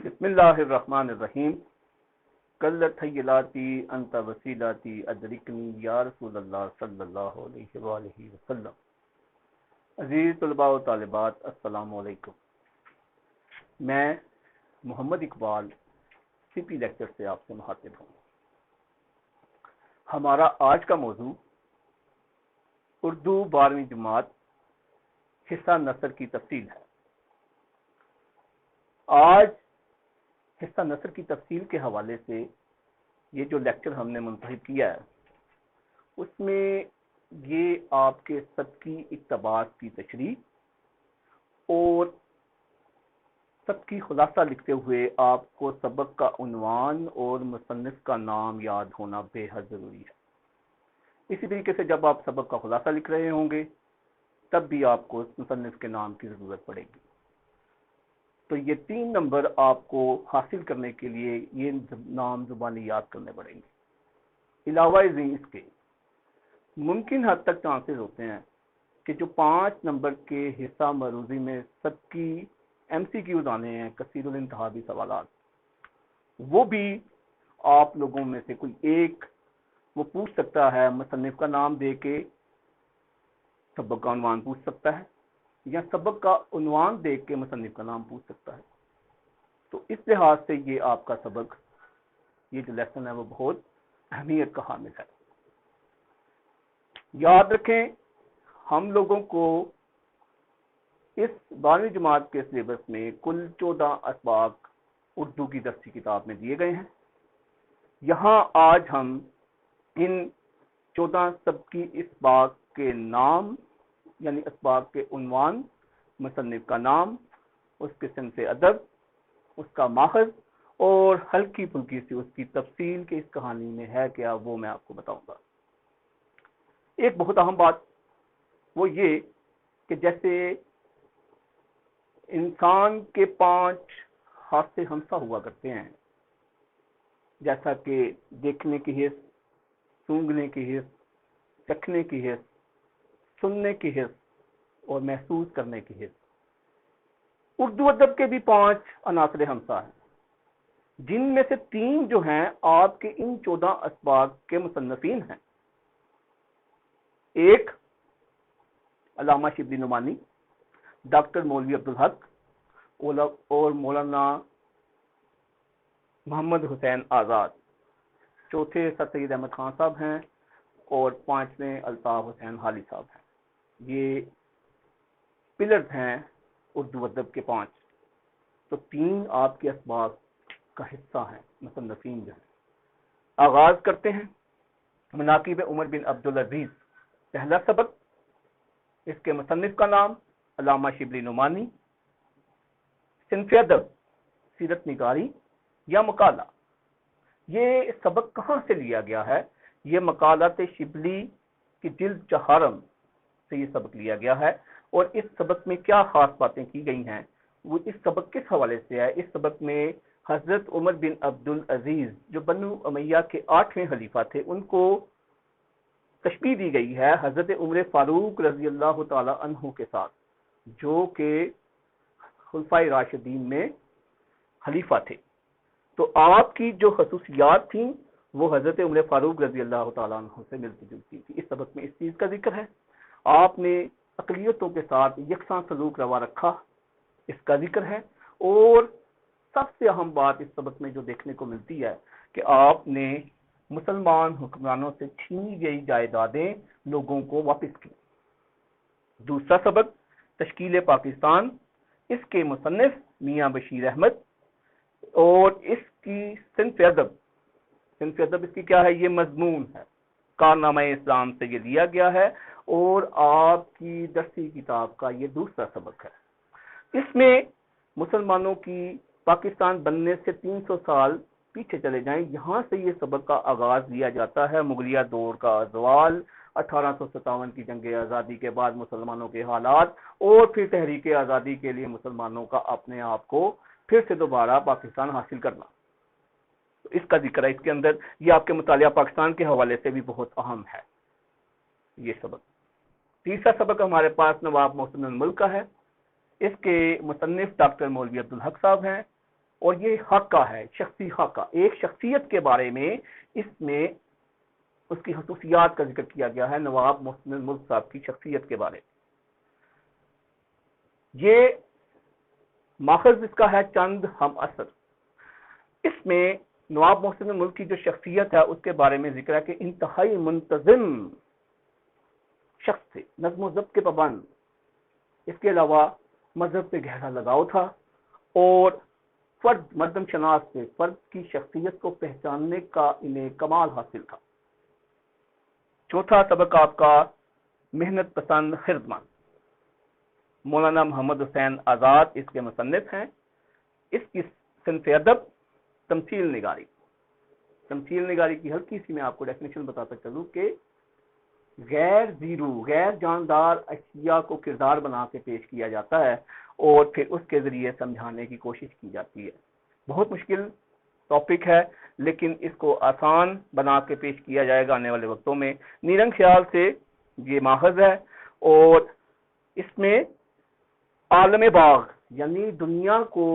بسم اللہ الرحمن الرحیم. قلت حیلاتی انت وسیلاتی ادرکنی یا رسول اللہ صلی اللہ علیہ وآلہ وسلم. عزیز طلباء و طالبات، السلام علیکم. میں محمد اقبال سی پی لیکچر سے آپ سے مخاطب ہوں. ہمارا آج کا موضوع اردو 12ویں جماعت حصہ نثر کی تفصیل ہے. آج حصہ نثر کی تفصیل کے حوالے سے یہ جو لیکچر ہم نے منتخب کیا ہے اس میں یہ آپ کے سب کی اقتباس کی تشریح اور سب کی خلاصہ لکھتے ہوئے آپ کو سبق کا عنوان اور مصنف کا نام یاد ہونا بے حد ضروری ہے. اسی طریقے سے جب آپ سبق کا خلاصہ لکھ رہے ہوں گے تب بھی آپ کو مصنف کے نام کی ضرورت پڑے گی. تو یہ 3 نمبر آپ کو حاصل کرنے کے لیے یہ نام زبانی یاد کرنے پڑیں گے. علاوہ ازیں اس کے ممکن حد تک چانسز ہوتے ہیں کہ جو 5 نمبر کے حصہ مروزی میں سب کی ایم سی کیوز آنے ہیں، کثیر الانتہابی سوالات، وہ بھی آپ لوگوں میں سے کوئی ایک وہ پوچھ سکتا ہے، مصنف کا نام دے کے سبق کا عنوان پوچھ سکتا ہے، یا سبق کا عنوان دیکھ کے مصنف کا نام پوچھ سکتا ہے. تو اس لحاظ سے یہ آپ کا سبق، یہ جو لیسن ہے وہ بہت اہمیت کا حامل ہے. یاد رکھیں ہم لوگوں کو اس 12ویں جماعت کے سلیبس میں کل 14 اسباق اردو کی درسی کتاب میں دیے گئے ہیں. یہاں آج ہم ان 14 سب کی اسباق کے نام، یعنی اسباق کے عنوان، مصنف کا نام، اس کے صنف ادب، اس کا ماخذ اور ہلکی پھلکی سی اس کی تفصیل کہ اس کہانی میں ہے کیا، وہ میں آپ کو بتاؤں گا. ایک بہت اہم بات وہ یہ کہ جیسے انسان کے 5 حاسے ہمسا ہوا کرتے ہیں، جیسا کہ دیکھنے کی حس، سونگھنے کی حس، چکھنے کی حس، سننے کی حس اور محسوس کرنے کی حس، اردو ادب کے بھی 5 عناصر ہمسا ہیں، جن میں سے 3 جو ہیں آپ کے ان 14 اسباق کے مصنفین ہیں. ایک علامہ شبلی نعمانی، ڈاکٹر مولوی عبدالحق اور مولانا محمد حسین آزاد. چوتھے سر سید احمد خان صاحب ہیں اور 5ویں الطاف حسین حالی صاحب ہیں. یہ پلرز ہیں اردو ادب کے 5. تو 3 آپ کے اسباق کا حصہ ہیں، مصنفین جو ہیں. آغاز کرتے ہیں مناقب عمر بن عبدالعزیز. پہلا سبق، اس کے مصنف کا نام علامہ شبلی نعمانی. صنف ادب، سیرت نگاری یا مقالہ. یہ سبق کہاں سے لیا گیا ہے؟ یہ مقالات شبلی کی جلد 4 سے یہ سبق لیا گیا ہے. اور اس سبق میں کیا خاص باتیں کی گئی ہیں، وہ اس سبق کس حوالے سے ہے؟ اس سبق میں حضرت عمر بن عبدالعزیز جو بنو امیہ کے 8ویں خلیفہ تھے، ان کو تشبیہ دی گئی ہے حضرت عمر فاروق رضی اللہ تعالی عنہ کے ساتھ، جو کہ خلفائے راشدین میں خلیفہ تھے. تو آپ کی جو خصوصیات تھیں وہ حضرت عمر فاروق رضی اللہ تعالیٰ عنہ سے ملتی جلتی تھی. اس سبق میں اس چیز کا ذکر ہے. آپ نے اقلیتوں کے ساتھ یکساں سلوک روا رکھا، اس کا ذکر ہے. اور سب سے اہم بات اس سبق میں جو دیکھنے کو ملتی ہے کہ آپ نے مسلمان حکمرانوں سے چھینی گئی جائیدادیں لوگوں کو واپس کی. دوسرا سبق، تشکیل پاکستان. اس کے مصنف میاں بشیر احمد اور اس کی صنف ادب. صنف ادب اس کی کیا ہے؟ یہ مضمون ہے، کارنامہ اسلام سے یہ لیا گیا ہے اور آپ کی درسی کتاب کا یہ دوسرا سبق ہے. اس میں مسلمانوں کی پاکستان بننے سے 300 سال پیچھے چلے جائیں، یہاں سے یہ سبق کا آغاز لیا جاتا ہے. مغلیہ دور کا زوال، 1857 کی جنگ آزادی کے بعد مسلمانوں کے حالات، اور پھر تحریک آزادی کے لیے مسلمانوں کا اپنے آپ کو پھر سے دوبارہ پاکستان حاصل کرنا. تو اس کا ذکر ہے اس کے اندر. یہ آپ کے مطالعہ پاکستان کے حوالے سے بھی بہت اہم ہے یہ سبق. تیسرا سبق ہمارے پاس نواب محسن الملک کا ہے. اس کے مصنف ڈاکٹر مولوی عبدالحق صاحب ہیں. اور یہ خاکہ ہے، شخصی خاکہ، ایک شخصیت کے بارے میں اس میں اس کی خصوصیات کا ذکر کیا گیا ہے، نواب محسن الملک صاحب کی شخصیت کے بارے میں۔ یہ ماخذ اس کا ہے چند ہم اثر۔ اس میں نواب محسن الملک کی جو شخصیت ہے اس کے بارے میں ذکر ہے کہ انتہائی منتظم شخص تھے، نظم و ضبط کے پابند، اس کے علاوہ مذہب سے گہرا لگاؤ تھا، اور فرد مردم شناس سے فرد کی شخصیت کو پہچاننے کا انہیں کمال حاصل تھا۔ چوتھا سبق آپ کا محنت پسند خردمند۔ مولانا محمد حسین آزاد اس کے مصنف ہیں۔ اس کی صنف ادب تمثیل نگاری۔ تمثیل نگاری کی ہلکی سی میں آپ کو ڈیفینیشن بتاتا چلوں کہ غیر زیرو، غیر جاندار اشیاء کو کردار بنا کے پیش کیا جاتا ہے اور پھر اس کے ذریعے سمجھانے کی کوشش کی جاتی ہے۔ بہت مشکل ٹاپک ہے لیکن اس کو آسان بنا کے پیش کیا جائے گا آنے والے وقتوں میں۔ نیرنگ خیال سے یہ ماخذ ہے اور اس میں عالم باغ یعنی دنیا کو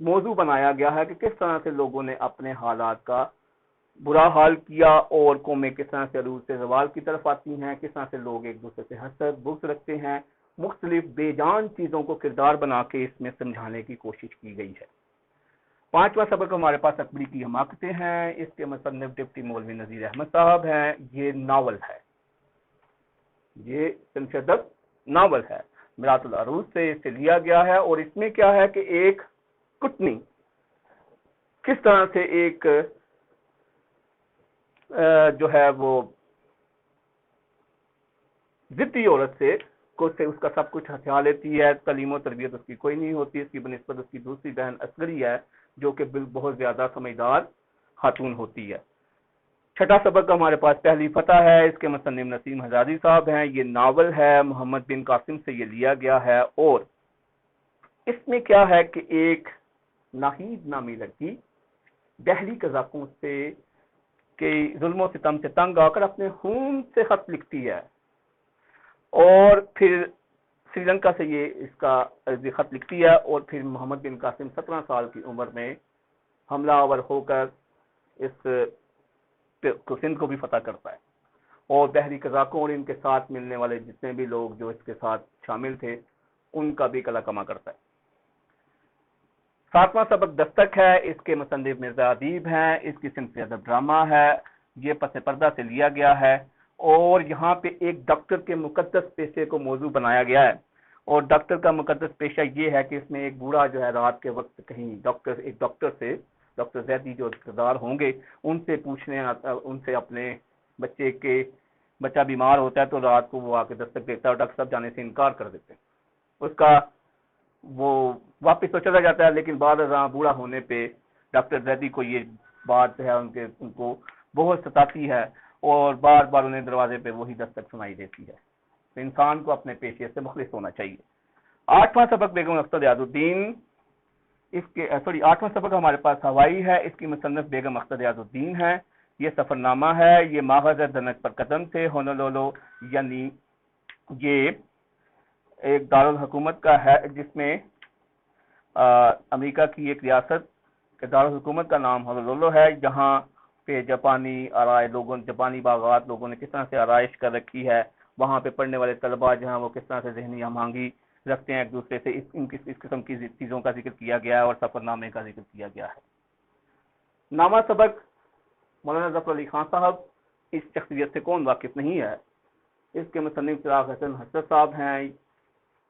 موضوع بنایا گیا ہے کہ کس طرح سے لوگوں نے اپنے حالات کا برا حال کیا اور قومیں کس طرح سے عروج سے زوال کی طرف آتی ہیں، کس طرح سے لوگ ایک دوسرے سے حسد بغض رکھتے ہیں، مختلف بے جان چیزوں کو کردار بنا کے اس میں سمجھانے کی کوشش کی گئی ہے۔ پانچواں سبق ہمارے پاس اکبری کی حماقتیں ہیں۔ اس کے مصنف ڈپٹی مولوی نذیر احمد صاحب ہیں۔ یہ ناول ہے، یہ صنف ادب ناول ہے، میرات العروض سے اس سے لیا گیا ہے، اور اس میں کیا ہے کہ ایک کٹنی کس طرح سے ایک جو ہے وہ ضدی عورت سے اس کا سب کچھ ہتھیا لیتی ہے، تعلیم و تربیت اس کی کوئی نہیں ہوتی، اس کی بنسبت اس کی دوسری بہن اصغری ہے جو کہ بہت زیادہ سمجھدار خاتون ہوتی ہے۔ چھٹا سبق ہمارے پاس پہلی فتح ہے۔ اس کے مصنف نسیم حجازی صاحب ہیں۔ یہ ناول ہے، محمد بن قاسم سے یہ لیا گیا ہے، اور اس میں کیا ہے کہ ایک ناہید نامی لڑکی دہلی قزاقوں سے کہ ظلم و ستم سے تنگ آ کر اپنے خون سے خط لکھتی ہے، اور پھر سری لنکا سے یہ اس کا خط لکھتی ہے، اور پھر محمد بن قاسم 17 سال کی عمر میں حملہ آور ہو کر اس سندھ کو بھی فتح کرتا ہے، اور بحری قزاقوں اور ان کے ساتھ ملنے والے جتنے بھی لوگ جو اس کے ساتھ شامل تھے ان کا بھی قلع کما کرتا ہے۔ ساتواں سبق دستک ہے۔ اس کے مصنف مرزا ادیب ہیں۔ اس کی صنف ادب ڈرامہ ہے، یہ پس پردہ سے لیا گیا ہے، اور یہاں پہ ایک ڈاکٹر کے مقدس پیشے کو موضوع بنایا گیا ہے، اور ڈاکٹر کا مقدس پیشہ یہ ہے کہ اس میں ایک بوڑھا جو ہے رات کے وقت کہیں ایک ڈاکٹر سے، ڈاکٹر زیدی جو اقتدار ہوں گے ان سے پوچھنے آتا، ان سے اپنے بچہ بیمار ہوتا ہے تو رات کو وہ آ کے دستک دیتا ہے اور ڈاکٹر صاحب جانے سے انکار کر دیتے ہیں، اس کا وہ واپس تو چلا جاتا ہے، لیکن بعد ازاں بوڑھا ہونے پہ ڈاکٹر زیدی کو یہ بات جو ہے ان کو بہت ستاتی ہے، اور بار بار انہیں دروازے پہ وہی دستک سنائی دیتی ہے۔ تو انسان کو اپنے پیشے سے مخلص ہونا چاہیے۔ آٹھواں سبق بیگم اختر یاد الدین، آٹھواں سبق ہمارے پاس ہوائی ہے۔ اس کی مصنف بیگم اختر یاد الدین ہے۔ یہ سفر نامہ ہے، یہ ماخذ ہے دنک پر قدم سے، ہونولولو یعنی یہ ایک دارالحکومت کا ہے جس میں امریکہ کی ایک ریاست کے دارالحکومت کا نام ہونولولو ہے، جہاں پہ جاپانی باغات لوگوں نے کس طرح سے آرائش کر رکھی ہے، وہاں پہ پڑھنے والے طلباء جہاں وہ کس طرح سے ذہنی ہم آہنگی رکھتے ہیں ایک دوسرے سے، اس قسم کی چیزوں کا ذکر کیا گیا ہے اور سفر نامے کا ذکر کیا گیا ہے۔ نامہ سبق مولانا ظفر علی خان صاحب، اس شخصیت سے کون واقف نہیں ہے، اس کے مصنف چراغ حسن حسرت صاحب ہیں۔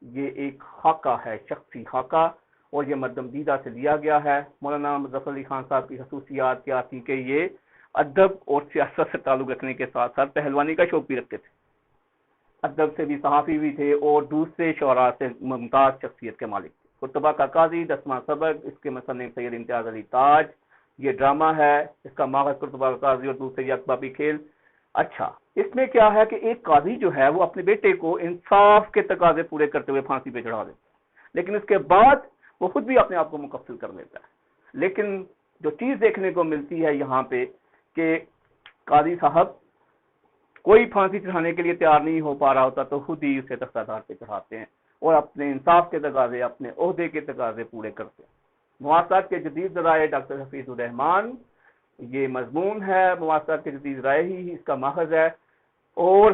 یہ ایک خاکہ ہے، شخصی خاکہ، اور یہ مردم دیدہ سے لیا گیا ہے۔ مولانا ظفر علی خان صاحب کی خصوصیات کیا تھی کہ یہ ادب اور سیاست سے تعلق رکھنے کے ساتھ ساتھ پہلوانی کا شوق بھی رکھتے تھے، ادب سے بھی صحافی بھی تھے، اور دوسرے شعراء سے ممتاز شخصیت کے مالک تھے۔ قرطبہ کا قاضی، 10واں سبق، اس کے مصنف سید امتیاز علی تاج۔ یہ ڈرامہ ہے، اس کا ماخذ قرطبہ کا قاضی اور دوسرے یکبابی کھیل۔ اچھا، اس میں کیا ہے کہ ایک قاضی جو ہے وہ اپنے بیٹے کو انصاف کے تقاضے پورے کرتے ہوئے پھانسی پہ چڑھا دیتا ہے، لیکن اس کے بعد وہ خود بھی اپنے آپ کو مکفل کر لیتا ہے۔ لیکن جو چیز دیکھنے کو ملتی ہے یہاں پہ کہ قاضی صاحب کوئی پھانسی چڑھانے کے لیے تیار نہیں ہو پا رہا ہوتا تو خود ہی اسے تختہ دار پہ چڑھاتے ہیں اور اپنے انصاف کے تقاضے، اپنے عہدے کے تقاضے پورے کرتے ہیں۔ مواصلات کے جدید ذرائع ڈاکٹر حفیظ الرحمان، یہ مضمون ہے، مواصلات کے جدید ذرائع ہی اس کا ماخذ ہے، اور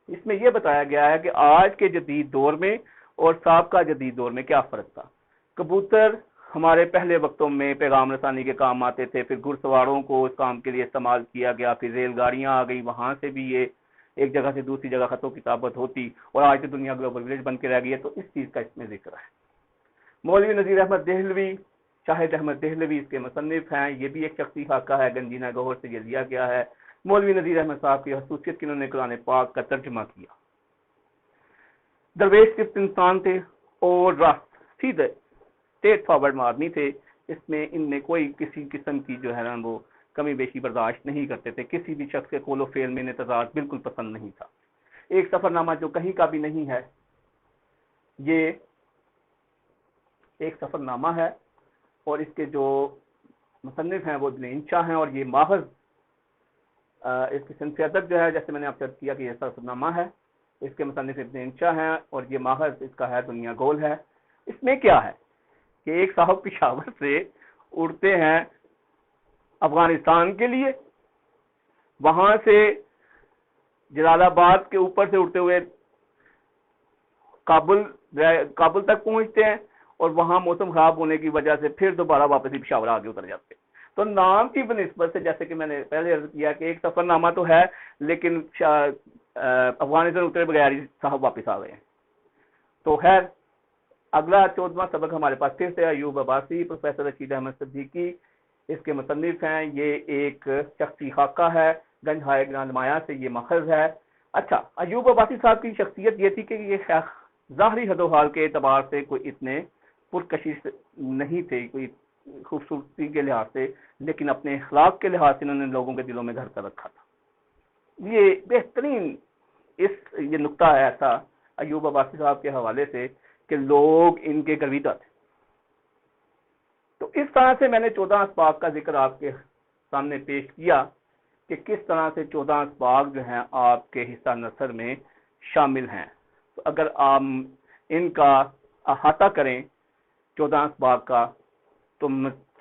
اس میں یہ بتایا گیا ہے کہ آج کے جدید دور میں اور سابقہ جدید دور میں کیا فرق تھا۔ کبوتر ہمارے پہلے وقتوں میں پیغام رسانی کے کام آتے تھے، پھر گھڑ سواروں کو اس کام کے لیے استعمال کیا گیا، پھر ریل گاڑیاں آ گئی، وہاں سے بھی یہ ایک جگہ سے دوسری جگہ خط و کتابت ہوتی، اور آج تو دنیا گلوبل ولیج بن کے رہ گئی ہے، تو اس چیز کا اس میں ذکر ہے۔ مولوی نذیر احمد دہلوی، شاہد احمد دہلوی اس کے مصنف ہیں، یہ بھی ایک شخصی خاکہ ہے، گنجینہ گوہر سے یہ لیا گیا ہے۔ مولوی نذیر احمد صاحب کی خصوصیت کہ انہوں نے قرآن پاک کا ترجمہ کیا۔ درویش صرف انسان تھے اور راست سیدھے اسٹیٹ فارورڈ آدمی تھے، اس میں ان میں کوئی کسی قسم کی جو ہے نا وہ کمی بیشی برداشت نہیں کرتے تھے، کسی بھی شخص کے قول و فعل میں تضاد بالکل پسند نہیں تھا۔ ایک سفر نامہ جو کہیں کا بھی نہیں ہے، یہ ایک سفر نامہ ہے، اور اس کے جو مصنف ہیں وہ ابن انشا ہیں، اور یہ ماخذ اس کی صنف ادب جو ہے، جیسے میں نے آپ سے عرض کیا کہ یہ سفر نامہ ہے، اس کے مصنف ابن انشا ہیں، اور یہ ماخذ اس کا ہے دنیا گول ہے۔ اس میں کیا ہے کہ ایک صاحب پشاور سے اڑتے ہیں افغانستان کے لیے، وہاں سے جلال آباد کے اوپر سے اڑتے ہوئے کابل تک پہنچتے ہیں، اور وہاں موسم خراب ہونے کی وجہ سے پھر دوبارہ واپس ہی پشاور آگے اتر جاتے ہیں۔ تو نام کی بنسبت سے، جیسے کہ میں نے پہلے عرض کیا کہ ایک سفر نامہ تو ہے، لیکن افغانستان اترے بغیر ہی صاحب واپس آ گئے ہیں۔ تو خیر، اگلا 14واں سبق ہمارے پاس پھر سے ایوب عباسی، پروفیسر رشید احمد صدیقی اس کے مصنف ہیں، یہ ایک شخصی خاکہ ہے، گنج ہائے گراند مایا سے یہ ماخذ ہے۔ اچھا، ایوب عباسی صاحب کی شخصیت یہ تھی کہ یہ ظاہری حد و حال کے اعتبار سے کوئی اتنے پرکشش نہیں تھے، کوئی خوبصورتی کے لحاظ سے، لیکن اپنے اخلاق کے لحاظ سے انہوں نے لوگوں کے دلوں میں گھر کر رکھا تھا۔ یہ بہترین یہ نقطہ ہے ایسا ایوب عباسی صاحب کے حوالے سے کہ لوگ ان کے گرویدہ تھے۔ تو اس طرح سے میں نے 14 اسباق کا ذکر آپ کے سامنے پیش کیا کہ کس طرح سے 14 اسباق جو ہیں آپ کے حصہ نثر میں شامل ہیں۔ تو اگر آپ ان کا احاطہ کریں 14 اسباق کا، تو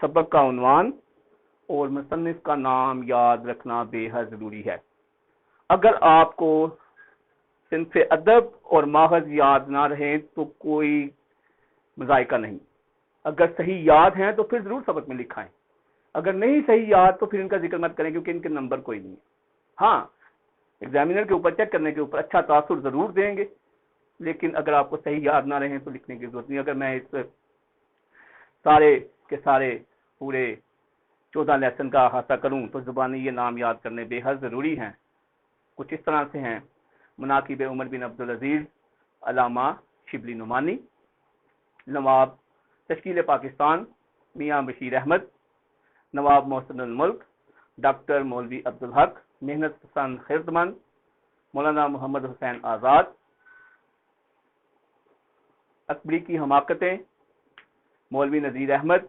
سبق کا عنوان اور مصنف کا نام یاد رکھنا بے حد ضروری ہے۔ اگر آپ کو صنف ادب اور ماخذ یاد نہ رہیں تو کوئی مذائقہ نہیں، اگر صحیح یاد ہیں تو پھر ضرور سبق میں لکھائیں، اگر نہیں صحیح یاد تو پھر ان کا ذکر مت کریں، کیونکہ ان کے نمبر کوئی نہیں ہے۔ ہاں، ایگزامینر کے اوپر چیک کرنے کے اوپر اچھا تاثر ضرور دیں گے، لیکن اگر آپ کو صحیح یاد نہ رہیں تو لکھنے کی ضرورت نہیں۔ اگر میں اس سارے کے سارے پورے 14 لیسن کا احاطہ کروں تو زبانی یہ نام یاد کرنے بے حد ضروری ہیں۔ کچھ اس طرح سے ہیں: مناقب عمر بن عبدالعزیز علامہ شبلی نعمانی، نواب تشکیل پاکستان میاں بشیر احمد، نواب محسن الملک ڈاکٹر مولوی عبدالحق محنت پسند خردمند، مولانا محمد حسین آزاد، اکبری کی حماقتیں مولوی نذیر احمد،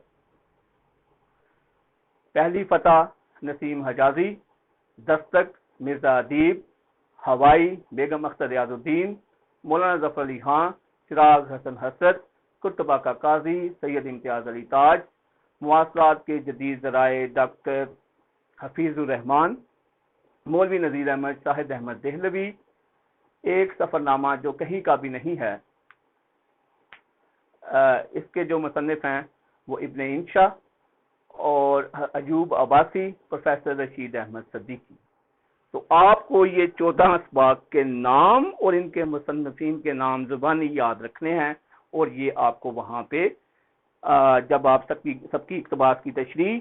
پہلی فتح نسیم حجازی، دستک مرزا ادیب، ہوائی بیگم اختر ریاض الدین، مولانا ظفر علی خان، چراغ حسن حسرت، قرطبہ کا قاضی سید امتیاز علی تاج، مواصلات کے جدید ذرائع ڈاکٹر حفیظ الرحمان، مولوی نذیر احمد شاہد احمد دہلوی، ایک سفر نامہ جو کہیں کا بھی نہیں ہے، اس کے جو مصنف ہیں وہ ابن انشا، اور ایوب عباسی پروفیسر رشید احمد صدیقی۔ تو آپ کو یہ 14 اسباق کے نام اور ان کے مصنفین کے نام زبانی یاد رکھنے ہیں، اور یہ آپ کو وہاں پہ جب آپ سب کی اقتباس کی تشریح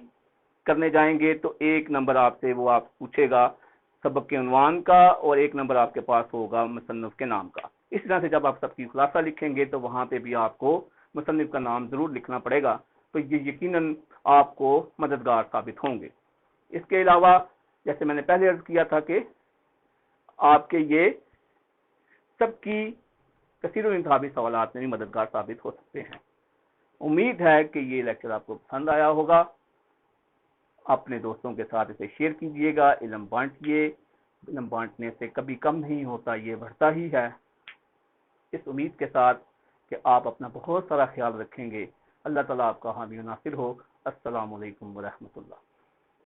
کرنے جائیں گے تو ایک نمبر آپ سے وہ آپ پوچھے گا سبق کے عنوان کا، اور ایک نمبر آپ کے پاس ہوگا مصنف کے نام کا۔ اس طرح سے جب آپ سب کی خلاصہ لکھیں گے تو وہاں پہ بھی آپ کو مصنف کا نام ضرور لکھنا پڑے گا، تو یہ یقیناً آپ کو مددگار ثابت ہوں گے۔ اس کے علاوہ جیسے میں نے پہلے عرض کیا تھا کہ آپ کے یہ سب کی کثیر و انتخابی سوالات میں بھی مددگار ثابت ہو سکتے ہیں۔ امید ہے کہ یہ لیکچر آپ کو پسند آیا ہوگا۔ اپنے دوستوں کے ساتھ اسے شیئر کیجئے گا، علم بانٹیے، علم بانٹنے سے کبھی کم نہیں ہوتا، یہ بڑھتا ہی ہے۔ اس امید کے ساتھ کہ آپ اپنا بہت سارا خیال رکھیں گے۔ اللہ تعالیٰ آپ کا حامی و ناصر ہو۔ السلام علیکم ورحمۃ اللہ۔